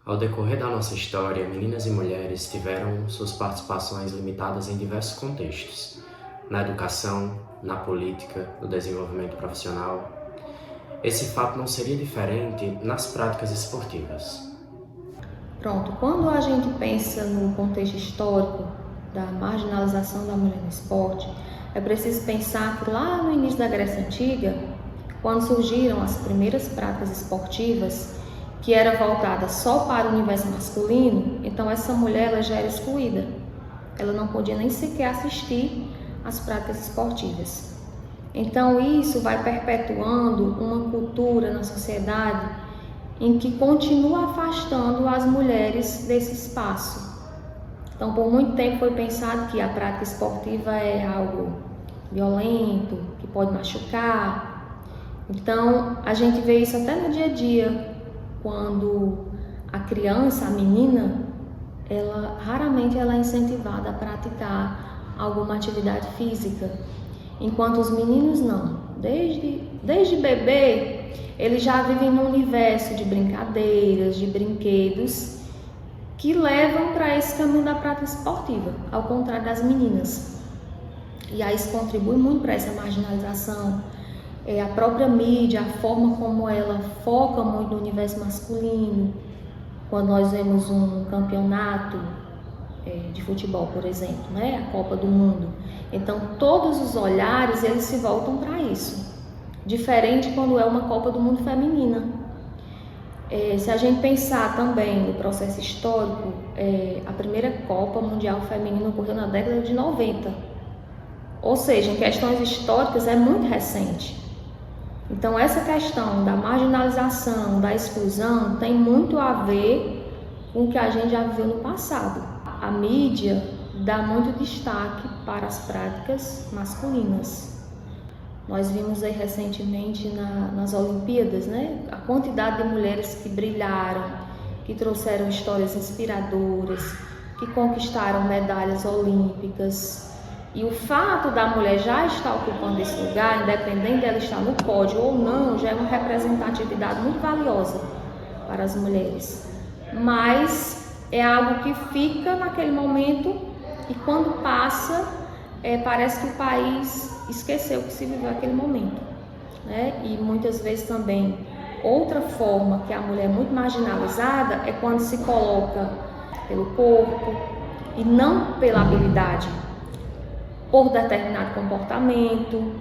Ao decorrer da nossa história, meninas e mulheres tiveram suas participações limitadas em diversos contextos, na educação, na política, no desenvolvimento profissional. Esse fato não seria diferente nas práticas esportivas. Pronto, quando a gente pensa no contexto histórico da marginalização da mulher no esporte, é preciso pensar que lá no início da Grécia Antiga, quando surgiram as primeiras práticas esportivas, que era voltada só para o universo masculino, então essa mulher ela já era excluída. Ela não podia nem sequer assistir às práticas esportivas. Então isso vai perpetuando uma cultura na sociedade em que continua afastando as mulheres desse espaço. Então, por muito tempo foi pensado que a prática esportiva é algo violento, que pode machucar. Então, a gente vê isso até no dia a dia, quando a criança, a menina, raramente ela é incentivada a praticar alguma atividade física, enquanto os meninos não. Desde bebê, eles já vivem num universo de brincadeiras, de brinquedos, que levam para esse caminho da prática esportiva, ao contrário das meninas. E aí isso contribui muito para essa marginalização. A própria mídia, a forma como ela foca muito no universo masculino. Quando nós vemos um campeonato de futebol, por exemplo, né? A Copa do Mundo. Então, todos os olhares, eles se voltam para isso. Diferente quando é uma Copa do Mundo feminina. Se a gente pensar também no processo histórico, a primeira Copa Mundial Feminina ocorreu na década de 90. Ou seja, em questões históricas é muito recente. Então, essa questão da marginalização, da exclusão, tem muito a ver com o que a gente já viveu no passado. A mídia dá muito destaque para as práticas masculinas. Nós vimos aí recentemente nas Olimpíadas, né? A quantidade de mulheres que brilharam, que trouxeram histórias inspiradoras, que conquistaram medalhas olímpicas. E o fato da mulher já estar ocupando esse lugar, independente dela estar no pódio ou não, já é uma representatividade muito valiosa para as mulheres. Mas é algo que fica naquele momento e quando passa, parece que o país esqueceu que se viveu aquele momento, né? E muitas vezes também, outra forma que a mulher é muito marginalizada é quando se coloca pelo corpo e não pela habilidade, por determinado comportamento.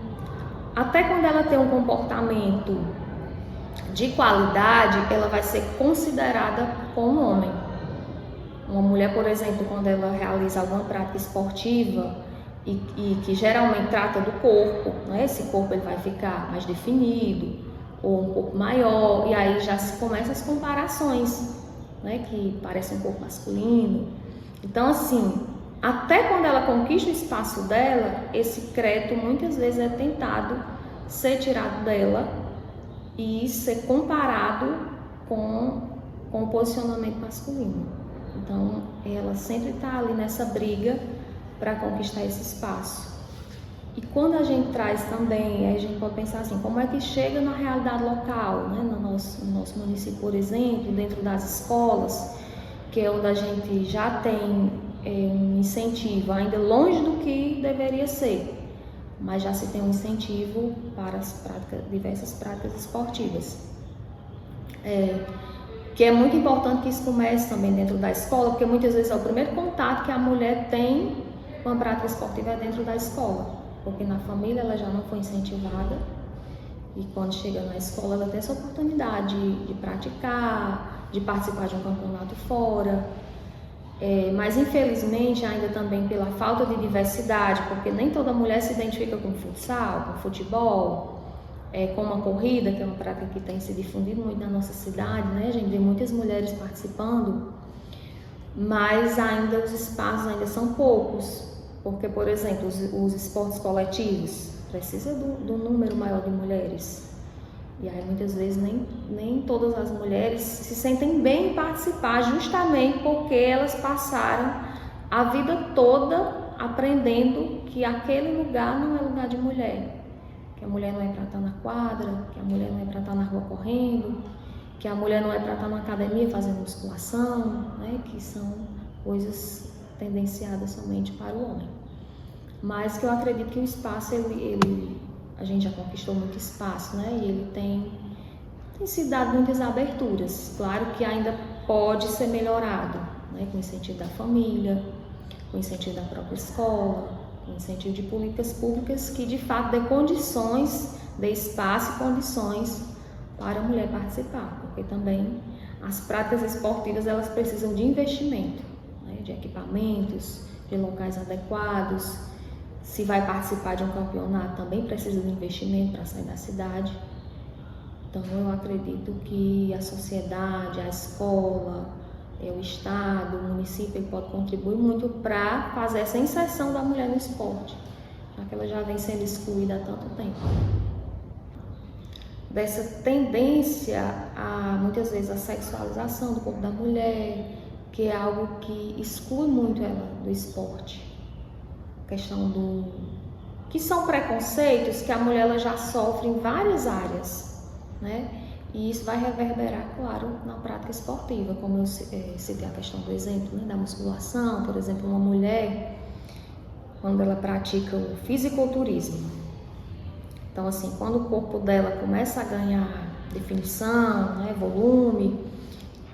Até quando ela tem um comportamento de qualidade, ela vai ser considerada como homem. Uma mulher, por exemplo, quando ela realiza alguma prática esportiva e que geralmente trata do corpo, né? Esse corpo ele vai ficar mais definido ou um pouco maior, e aí já se começam as comparações, né? Que parece um corpo masculino. Então, assim, até quando ela conquista o espaço dela, esse crédito muitas vezes é tentado ser tirado dela e ser comparado com o posicionamento masculino. Então, ela sempre está ali nessa briga para conquistar esse espaço. E quando a gente traz também, a gente pode pensar assim, como é que chega na realidade local, né? No nosso município, por exemplo, dentro das escolas, que é onde a gente já tem um incentivo, ainda longe do que deveria ser, mas já se tem um incentivo para diversas práticas esportivas. Que é muito importante que isso comece também dentro da escola, porque muitas vezes é o primeiro contato que a mulher tem com a prática esportiva dentro da escola, porque na família ela já não foi incentivada e quando chega na escola ela tem essa oportunidade de praticar, de participar de um campeonato fora. Mas infelizmente ainda também pela falta de diversidade, porque nem toda mulher se identifica com futsal, com futebol, com uma corrida, que é uma prática que tem se difundido muito na nossa cidade, né? A gente vê muitas mulheres participando, mas ainda os espaços ainda são poucos, porque, por exemplo, os esportes coletivos precisam do número maior de mulheres. E aí muitas vezes nem todas as mulheres se sentem bem em participar, justamente porque elas passaram a vida toda aprendendo que aquele lugar não é lugar de mulher, que a mulher não é para estar na quadra, que a mulher não é para estar na rua correndo. que a mulher não é para estar na academia fazendo musculação, né? Que são coisas tendenciadas somente para o homem. Mas que eu acredito que o espaço, a gente já conquistou muito espaço, né? E ele tem sido dado muitas aberturas. Claro que ainda pode ser melhorado, né? Com o incentivo da família, com o incentivo da própria escola, com o incentivo de políticas públicas que de fato dê condições, dê espaço e condições para a mulher participar, porque também as práticas esportivas elas precisam de investimento, né? De equipamentos, de locais adequados. Se vai participar de um campeonato também precisa de investimento para sair da cidade. Então eu acredito que a sociedade, a escola, o Estado, o município, ele pode contribuir muito para fazer essa inserção da mulher no esporte, já que ela já vem sendo excluída há tanto tempo. Dessa tendência muitas vezes a sexualização do corpo da mulher, que é algo que exclui muito ela do esporte. A questão que são preconceitos que a mulher ela já sofre em várias áreas, né? E isso vai reverberar, claro, na prática esportiva, como eu citei a questão do exemplo, né, da musculação. Por exemplo, uma mulher, quando ela pratica o fisiculturismo, então assim, quando o corpo dela começa a ganhar definição, né, volume,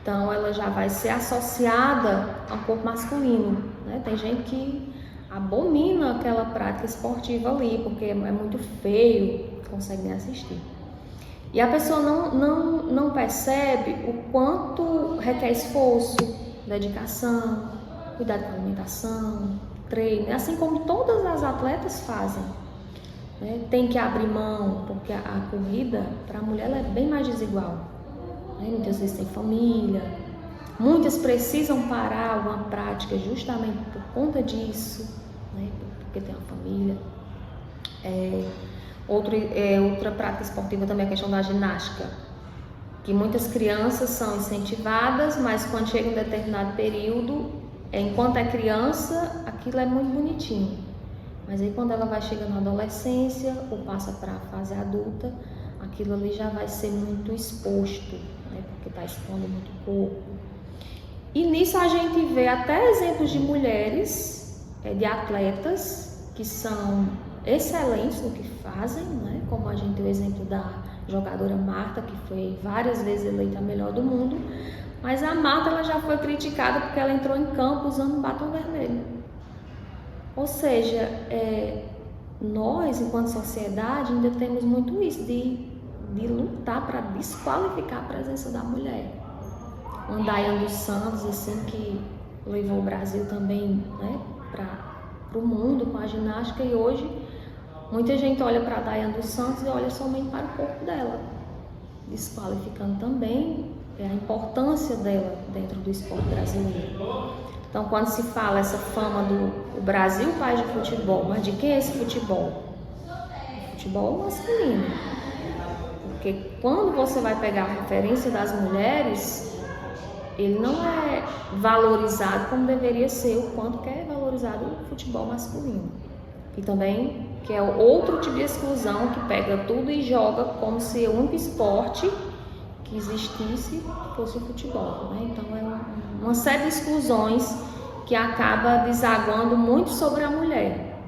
então ela já vai ser associada ao corpo masculino, né? Tem gente que abomina aquela prática esportiva ali, porque é muito feio, não consegue nem assistir. E a pessoa não percebe o quanto requer esforço, dedicação, cuidado com a alimentação, treino, assim como todas as atletas fazem, né? Tem que abrir mão, porque a corrida para a mulher ela é bem mais desigual, né? Muitas vezes tem família, muitas precisam parar alguma prática justamente por conta disso, né? Porque tem uma família. Outra prática esportiva também é a questão da ginástica, que muitas crianças são incentivadas, mas quando chega um determinado período, enquanto é criança, aquilo é muito bonitinho. Mas aí quando ela vai chegando na adolescência ou passa para a fase adulta, aquilo ali já vai ser muito exposto, né? Porque está expondo muito o corpo. E nisso a gente vê até exemplos de mulheres, de atletas que são excelentes no que fazem, né? Como a gente tem o exemplo da jogadora Marta, que foi várias vezes eleita a melhor do mundo, mas a Marta ela já foi criticada porque ela entrou em campo usando um batom vermelho. Ou seja, nós, enquanto sociedade, ainda temos muito isso de lutar para desqualificar a presença da mulher. O Daiane dos Santos, assim, que levou o Brasil também, né, para o mundo com a ginástica, e hoje muita gente olha para a Daiane dos Santos e olha somente para o corpo dela, desqualificando também a importância dela dentro do esporte brasileiro. Então, quando se fala essa fama do Brasil país de futebol, mas de quem é esse futebol? Futebol masculino. Porque quando você vai pegar a referência das mulheres, ele não é valorizado como deveria ser, o quanto que é valorizado o futebol masculino. E também que é outro tipo de exclusão, que pega tudo e joga como se o único esporte que existisse fosse o futebol, né? Então é uma série de exclusões que acaba desaguando muito sobre a mulher.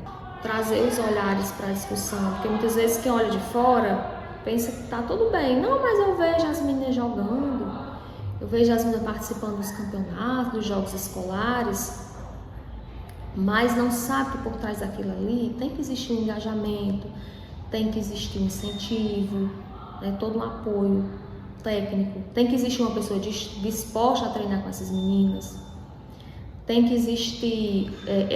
Trazer os olhares para a discussão, porque muitas vezes quem olha de fora pensa que está tudo bem. Não, mas eu vejo as meninas jogando, eu vejo as meninas participando dos campeonatos, dos jogos escolares, mas não sabe que por trás daquilo ali tem que existir um engajamento, tem que existir um incentivo, né, todo um apoio técnico, tem que existir uma pessoa disposta a treinar com essas meninas, tem que existir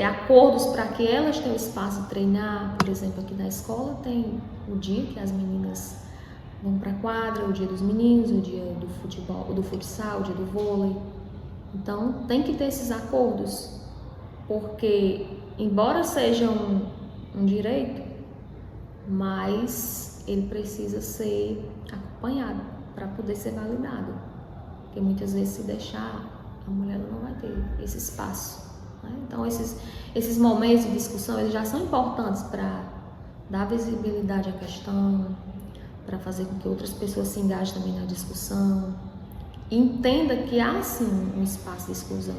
acordos para que elas tenham espaço de treinar. Por exemplo, aqui na escola tem o dia que as meninas vão para a quadra, o dia dos meninos, o dia do futebol, do futsal, o dia do vôlei. Então tem que ter esses acordos, porque embora seja um direito, mas ele precisa ser acompanhado para poder ser validado, porque muitas vezes se deixar, a mulher não vai ter esse espaço, né? Então esses momentos de discussão eles já são importantes para dar visibilidade à questão, para fazer com que outras pessoas se engajem também na discussão. E entenda que há sim um espaço de exclusão.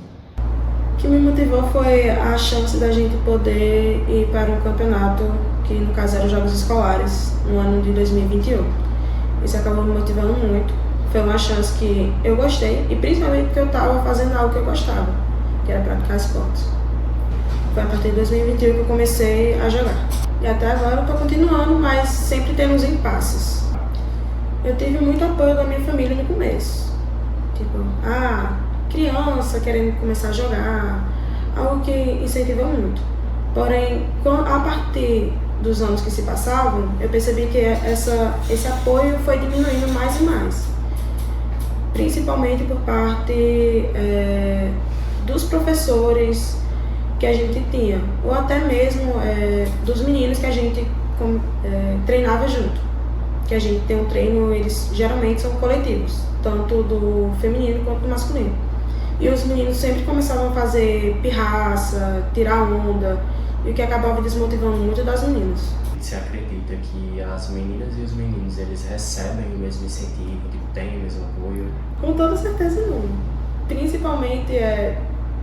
O que me motivou foi a chance da gente poder ir para um campeonato, que no caso eram os Jogos Escolares, no ano de 2021. Isso acabou me motivando muito. Foi uma chance que eu gostei, e principalmente porque eu estava fazendo algo que eu gostava, que era praticar esportes. Foi a partir de 2021 que eu comecei a jogar. E até agora eu estou continuando, mas sempre temos impasses. Eu tive muito apoio da minha família no começo. Tipo, criança querendo começar a jogar, algo que incentiva muito. Porém, a partir dos anos que se passavam, eu percebi que esse apoio foi diminuindo mais e mais. Principalmente por parte dos professores que a gente tinha, ou até mesmo dos meninos que a gente treinava junto. Que a gente tem um treino, eles geralmente são coletivos, tanto do feminino quanto do masculino. E os meninos sempre começavam a fazer pirraça, tirar onda, e o que acabava desmotivando muito das meninas. Você acredita que as meninas e os meninos, eles recebem o mesmo incentivo, têm o mesmo apoio? Com toda certeza não. Principalmente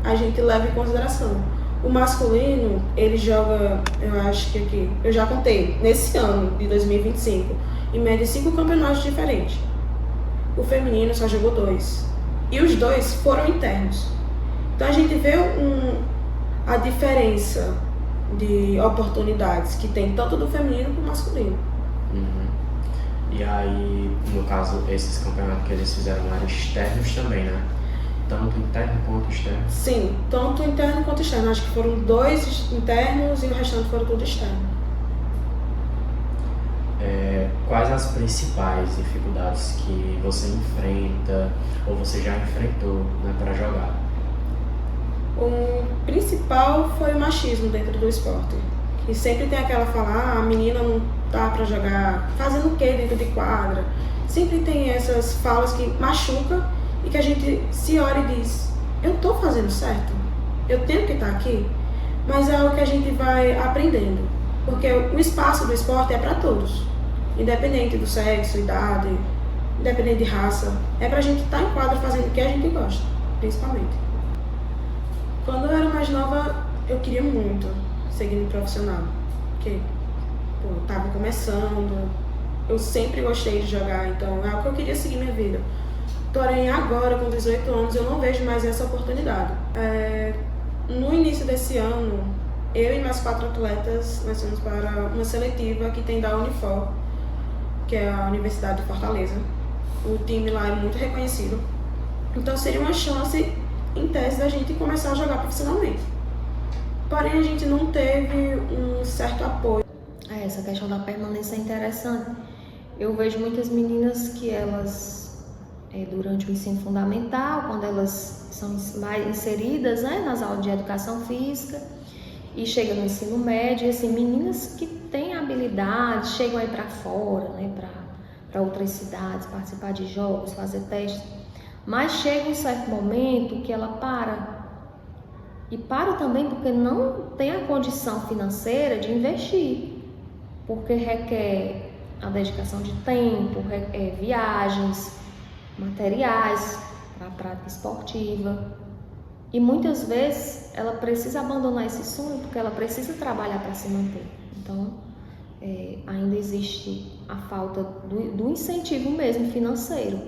a gente leva em consideração. O masculino, ele joga, eu acho que aqui, eu já contei, nesse ano de 2025, em média 5 campeonatos diferentes. O feminino só jogou 2. E os 2 foram internos. Então a gente vê a diferença de oportunidades que tem tanto do feminino como do masculino. Uhum. E aí, no caso, esses campeonatos que eles fizeram eram externos também, né? Tanto interno quanto externo? Sim, tanto interno quanto externo. Acho que foram 2 internos e o restante foram tudo externo. Quais as principais dificuldades que você enfrenta ou você já enfrentou, né, para jogar? O principal foi o machismo dentro do esporte. E sempre tem aquela fala, a menina não tá para jogar, fazendo o que dentro de quadra? Sempre tem essas falas que machucam e que a gente se olha e diz, eu tô fazendo certo? Eu tenho que estar aqui? Mas é algo que a gente vai aprendendo. Porque o espaço do esporte é para todos. Independente do sexo, idade, independente de raça. É pra gente estar em quadra fazendo o que a gente gosta, principalmente. Quando eu era mais nova, eu queria muito seguir no profissional. Porque, eu tava começando, eu sempre gostei de jogar, então é algo que eu queria seguir minha vida. Porém, agora, com 18 anos, eu não vejo mais essa oportunidade. No início desse ano, eu e mais 4 atletas, nós fomos para uma seletiva que tem da Unifor, que é a Universidade de Fortaleza. O time lá é muito reconhecido. Então seria uma chance, em tese, da gente começar a jogar profissionalmente. Porém, a gente não teve um certo apoio. Essa questão da permanência é interessante. Eu vejo muitas meninas que elas, durante o ensino fundamental, quando elas são mais inseridas, né, nas aulas de educação física, e chega no ensino médio, assim, meninas que têm habilidade, chegam aí para fora, né, para outras cidades, participar de jogos, fazer testes, mas chega um certo momento que ela para. E para também porque não tem a condição financeira de investir, porque requer a dedicação de tempo, viagens, materiais para a prática esportiva. E muitas vezes ela precisa abandonar esse sonho porque ela precisa trabalhar para se manter. Então, ainda existe a falta do incentivo mesmo financeiro.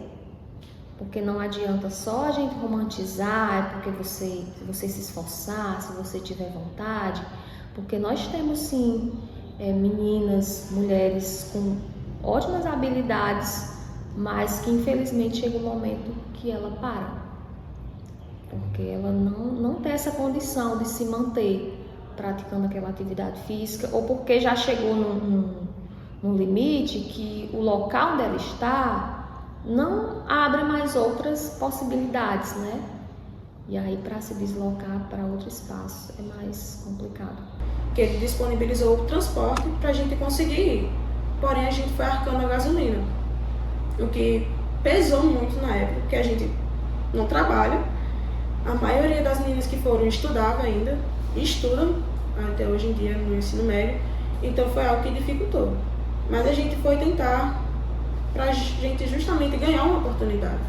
Porque não adianta só a gente romantizar, porque se você se esforçar, se você tiver vontade. Porque nós temos sim meninas, mulheres com ótimas habilidades, mas que infelizmente chega um momento que ela para. Porque ela não tem essa condição de se manter praticando aquela atividade física, ou porque já chegou num limite que o local onde ela está não abre mais outras possibilidades, né? E aí, para se deslocar para outro espaço é mais complicado. Que ele disponibilizou o transporte para a gente conseguir ir, porém a gente foi arcando a gasolina, o que pesou muito na época, porque a gente não trabalha. A maioria das meninas que foram estudava ainda, estudam até hoje em dia no ensino médio, então foi algo que dificultou. Mas a gente foi tentar para a gente justamente ganhar uma oportunidade.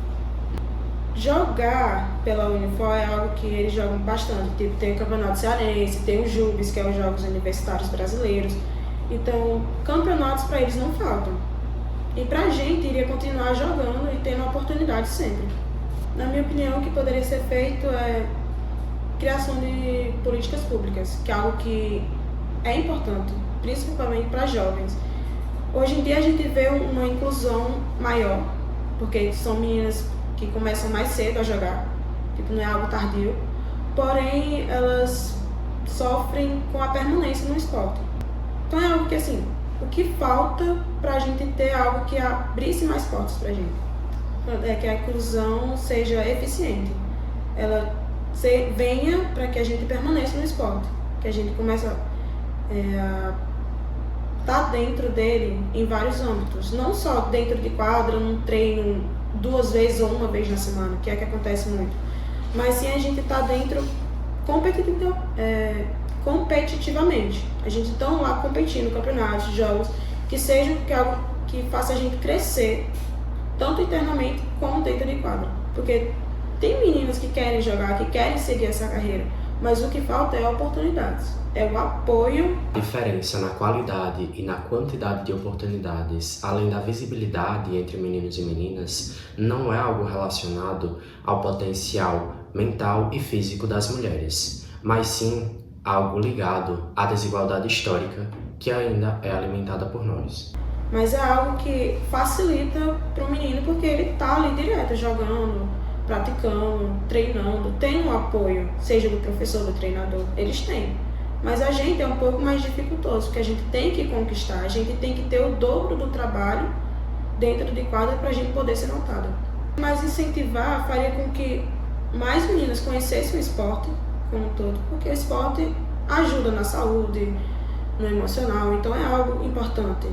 Jogar pela Unifor é algo que eles jogam bastante, tipo, tem o Campeonato Cearense, tem o JUBES, que é os Jogos Universitários Brasileiros, então campeonatos para eles não faltam. E para a gente iria continuar jogando e tendo oportunidade sempre. Na minha opinião, o que poderia ser feito é criação de políticas públicas, que é algo que é importante, principalmente para jovens. Hoje em dia a gente vê uma inclusão maior, porque são meninas que começam mais cedo a jogar, tipo, não é algo tardio, porém elas sofrem com a permanência no esporte. Então é algo que, assim, o que falta para a gente ter algo que abrisse mais portas para a gente é que a inclusão seja eficiente, ela venha para que a gente permaneça no esporte, que a gente comece a estar dentro dele em vários âmbitos, não só dentro de quadra, num treino 2 vezes ou 1 vez na semana, que é que acontece muito, mas sim a gente está dentro competitivamente. A gente está lá competindo, campeonatos, jogos, que sejam algo que faça a gente crescer, tanto internamente como dentro de quadra. Porque tem meninas que querem jogar, que querem seguir essa carreira, mas o que falta é oportunidades, é o apoio. A diferença na qualidade e na quantidade de oportunidades, além da visibilidade entre meninos e meninas, não é algo relacionado ao potencial mental e físico das mulheres, mas sim algo ligado à desigualdade histórica que ainda é alimentada por nós. Mas é algo que facilita para o menino, porque ele está ali direto, jogando, praticando, treinando, tem um apoio, seja do professor, do treinador, eles têm. Mas a gente é um pouco mais dificultoso, porque a gente tem que conquistar, a gente tem que ter o dobro do trabalho dentro de quadra para a gente poder ser notada. Mas incentivar faria com que mais meninas conhecessem o esporte como um todo, porque o esporte ajuda na saúde, no emocional, então é algo importante.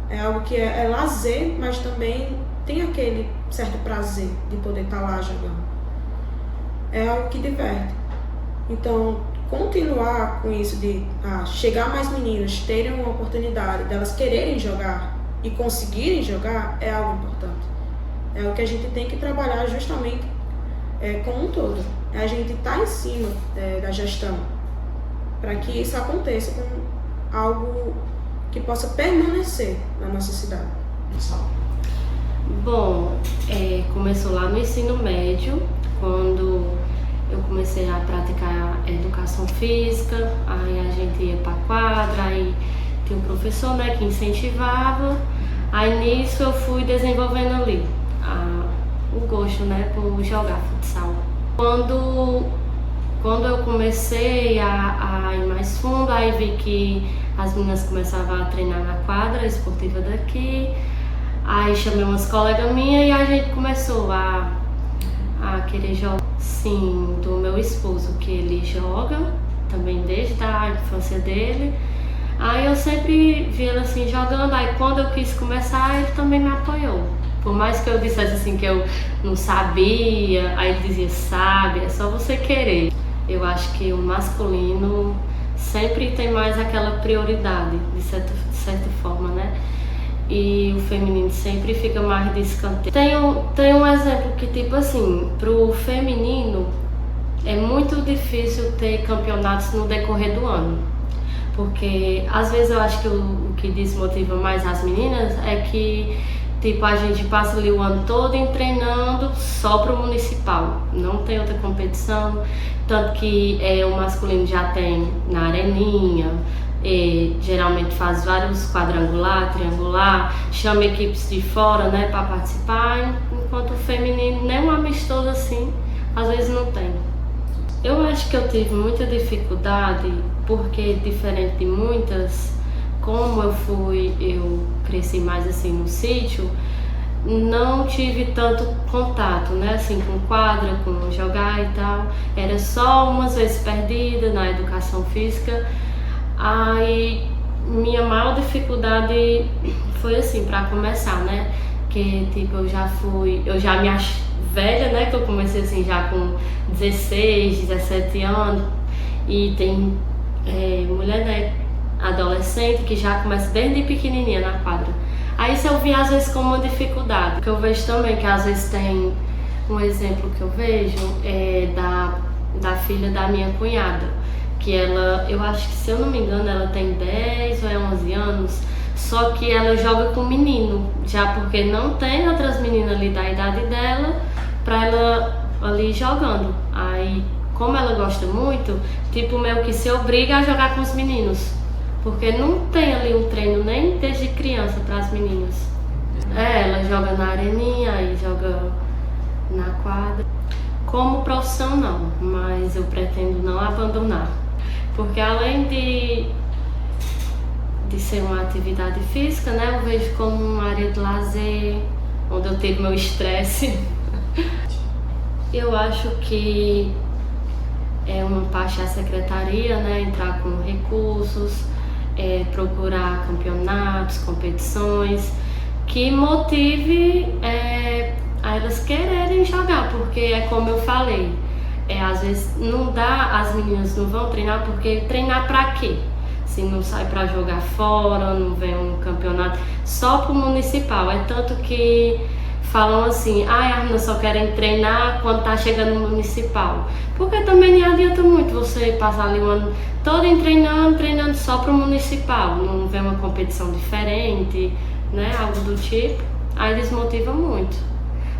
É algo que é lazer, mas também tem aquele certo prazer de poder estar lá jogando. É algo que diverte. Então, continuar com isso de chegar mais meninas, terem uma oportunidade, delas quererem jogar e conseguirem jogar, é algo importante. É algo que a gente tem que trabalhar justamente como um todo. A gente está em cima da gestão para que isso aconteça com algo que possa permanecer na nossa cidade. Bom, começou lá no ensino médio, quando eu comecei a praticar educação física, aí a gente ia para a quadra, aí tinha um professor, né, que incentivava, aí nisso eu fui desenvolvendo ali o gosto, né, por jogar futsal. Quando eu comecei a ir mais fundo, aí vi que as meninas começavam a treinar na quadra esportiva daqui, aí chamei umas colegas minhas e a gente começou a querer jogar. Sim, do meu esposo, que ele joga também desde a infância dele. Aí eu sempre vi ele assim jogando, aí quando eu quis começar ele também me apoiou. Por mais que eu dissesse assim que eu não sabia, aí ele dizia, sabe, é só você querer. Eu acho que o masculino sempre tem mais aquela prioridade, de certa forma, né? E o feminino sempre fica mais de escanteio. Tem um exemplo que, tipo assim, pro feminino é muito difícil ter campeonatos no decorrer do ano. Porque às vezes eu acho que o que desmotiva mais as meninas é que tipo, a gente passa ali o ano todo treinando só pro municipal, não tem outra competição, tanto que o masculino já tem na areninha, geralmente faz vários quadrangular, triangular, chama equipes de fora, né, para participar, enquanto o feminino nem um amistoso assim, às vezes não tem. Eu acho que eu tive muita dificuldade, porque diferente de muitas, como eu cresci mais assim no sítio, não tive tanto contato, né, assim, com quadra, com jogar e tal. Era só umas vezes perdida na educação física. Aí minha maior dificuldade foi assim, para começar, né, que tipo, eu já me acho velha, né, que eu comecei assim já com 16, 17 anos, e tem mulher, né, adolescente que já começa desde pequenininha na quadra. Aí Aí isso eu vi às vezes como uma dificuldade, porque eu vejo também que às vezes tem um exemplo que eu vejo da filha da minha cunhada, que ela, eu acho que se eu não me engano, ela tem 10 ou 11 anos, só que ela joga com menino, já porque não tem outras meninas ali da idade dela pra ela ali jogando. Aí, como ela gosta muito, tipo, meio que se obriga a jogar com os meninos, porque não tem ali um treino nem desde criança para as meninas. Ela joga na areninha, aí joga na quadra. Como profissão não, mas eu pretendo não abandonar, porque além de ser uma atividade física, né, eu vejo como uma área de lazer, onde eu tiro meu estresse. Eu acho que é uma parte da secretaria, né, entrar com recursos, procurar campeonatos, competições, que motive a elas quererem jogar, porque é como eu falei, às vezes não dá, as meninas não vão treinar, porque treinar pra quê? Se não sai pra jogar fora, não vem um campeonato, só pro municipal. É tanto que falam assim, as meninas só querem treinar quando tá chegando no municipal. Porque também não adianta muito você passar ali o ano todo treinando só pro municipal. Não vem uma competição diferente, né, algo do tipo, aí desmotiva muito.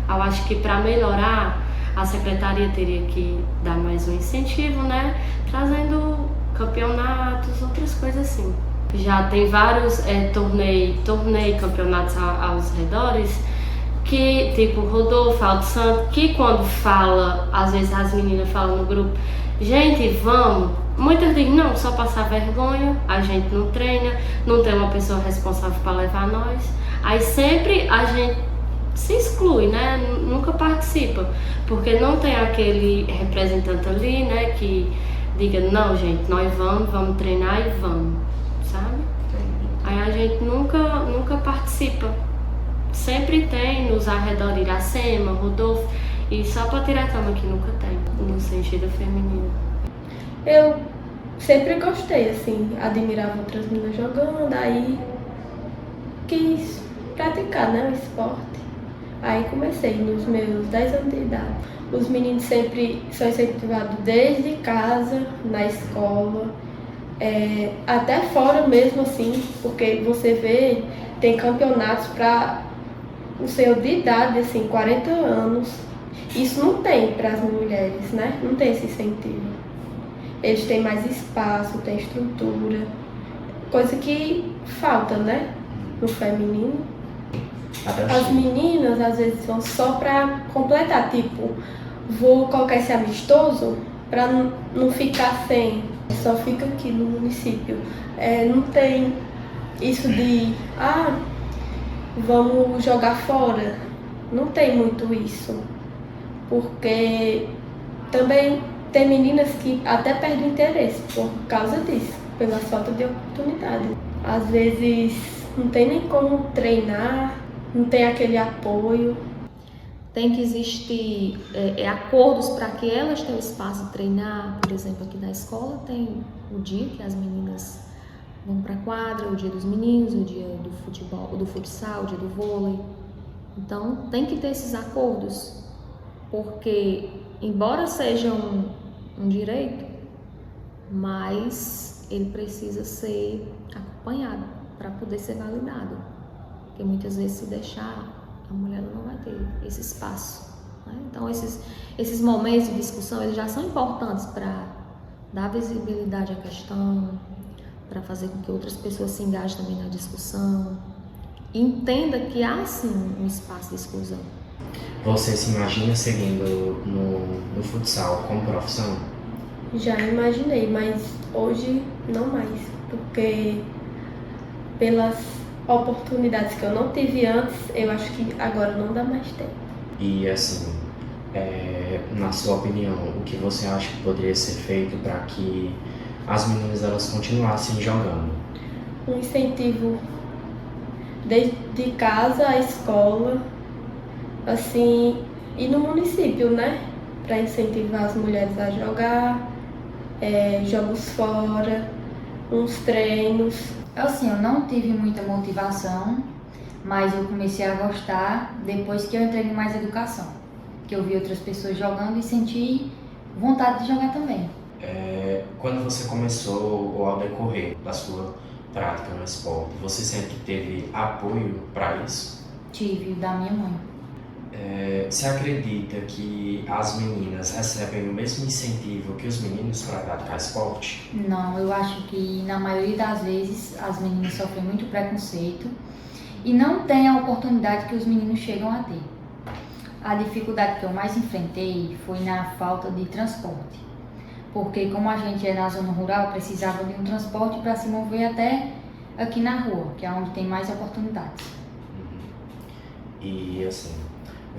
Eu acho que para melhorar, a secretaria teria que dar mais um incentivo, né, trazendo campeonatos, outras coisas assim. Já tem vários torneios, campeonatos aos redores, que tipo Rodolfo, Alto Santo, que quando fala, às vezes as meninas falam no grupo, gente, vamos. Muitas dizem, não, só passar vergonha, a gente não treina, não tem uma pessoa responsável para levar nós. Aí sempre a gente se exclui, né? Nunca participa, porque não tem aquele representante ali, né, que diga, não, gente, nós vamos treinar e vamos, sabe? Aí a gente nunca participa. Sempre tem nos arredores Iracema, Rodolfo, e só para Tiretama que nunca tem, no sentido feminino. Eu sempre gostei, assim, admirava outras meninas jogando, aí quis praticar, né, o esporte. Aí comecei nos meus 10 anos de idade. Os meninos sempre são incentivados desde casa, na escola, até fora mesmo, assim, porque você vê, tem campeonatos para o senhor de idade, assim, 40 anos. Isso não tem para as mulheres, né? Não tem esse incentivo. Eles têm mais espaço, têm estrutura, coisa que falta, né, no feminino. As meninas às vezes vão só para completar, tipo, vou colocar esse amistoso para não ficar sem, só fica aqui no município. Não tem isso de, vamos jogar fora, não tem muito isso, porque também tem meninas que até perdem interesse por causa disso, pela falta de oportunidade. Às vezes não tem nem como treinar, não tem aquele apoio. Tem que existir acordos para que elas tenham espaço de treinar. Por exemplo, aqui na escola tem o dia que as meninas vão para a quadra, o dia dos meninos, o dia do futebol, do futsal, o dia do vôlei. Então tem que ter esses acordos, porque embora seja um direito, mas ele precisa ser acompanhado para poder ser validado. Porque muitas vezes, se deixar, a mulher não vai ter esse espaço, né? Então esses momentos de discussão, eles já são importantes para dar visibilidade à questão, para fazer com que outras pessoas se engajem também na discussão, e entenda que há sim um espaço de exclusão. Você se imagina seguindo no futsal como profissão? Já imaginei, mas hoje não mais, porque pelas oportunidades que eu não tive antes, eu acho que agora não dá mais tempo. E assim, na sua opinião, o que você acha que poderia ser feito para que as meninas elas continuassem jogando? Um incentivo desde casa à escola, assim, e no município, né? Para incentivar as mulheres a jogar, jogos fora, uns treinos. Assim, eu não tive muita motivação, mas eu comecei a gostar depois que eu entrei em mais educação, que eu vi outras pessoas jogando e senti vontade de jogar também. Quando você começou ou ao decorrer da sua prática no esporte, você sempre teve apoio para isso? Tive o da minha mãe. Você acredita que as meninas recebem o mesmo incentivo que os meninos para praticar esporte? Não, eu acho que na maioria das vezes as meninas sofrem muito preconceito e não têm a oportunidade que os meninos chegam a ter. A dificuldade que eu mais enfrentei foi na falta de transporte, porque como a gente é na zona rural, precisava de um transporte para se mover até aqui na rua, que é onde tem mais oportunidades. E assim,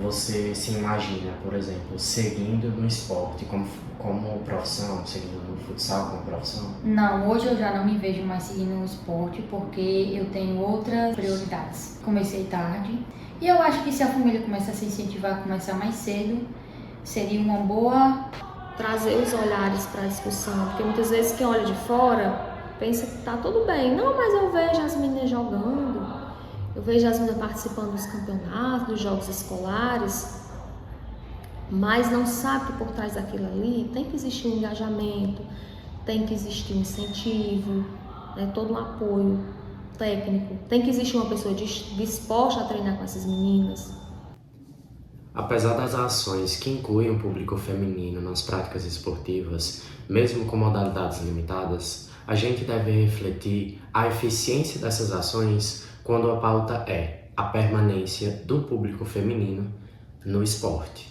você se imagina, por exemplo, seguindo no esporte como profissão, seguindo no futsal como profissão? Não, hoje eu já não me vejo mais seguindo o esporte porque eu tenho outras prioridades. Comecei tarde e eu acho que se a família começar a se incentivar a começar mais cedo, seria uma boa... Trazer os olhares para a discussão, porque muitas vezes quem olha de fora pensa que tá tudo bem. Não, mas eu vejo as meninas jogando, eu vejo as meninas participando dos campeonatos, dos jogos escolares, mas não sabe que por trás daquilo ali tem que existir um engajamento, tem que existir um incentivo, todo um apoio técnico, tem que existir uma pessoa disposta a treinar com essas meninas. Apesar das ações que incluem o público feminino nas práticas esportivas, mesmo com modalidades limitadas, a gente deve refletir a eficiência dessas ações quando a pauta é a permanência do público feminino no esporte.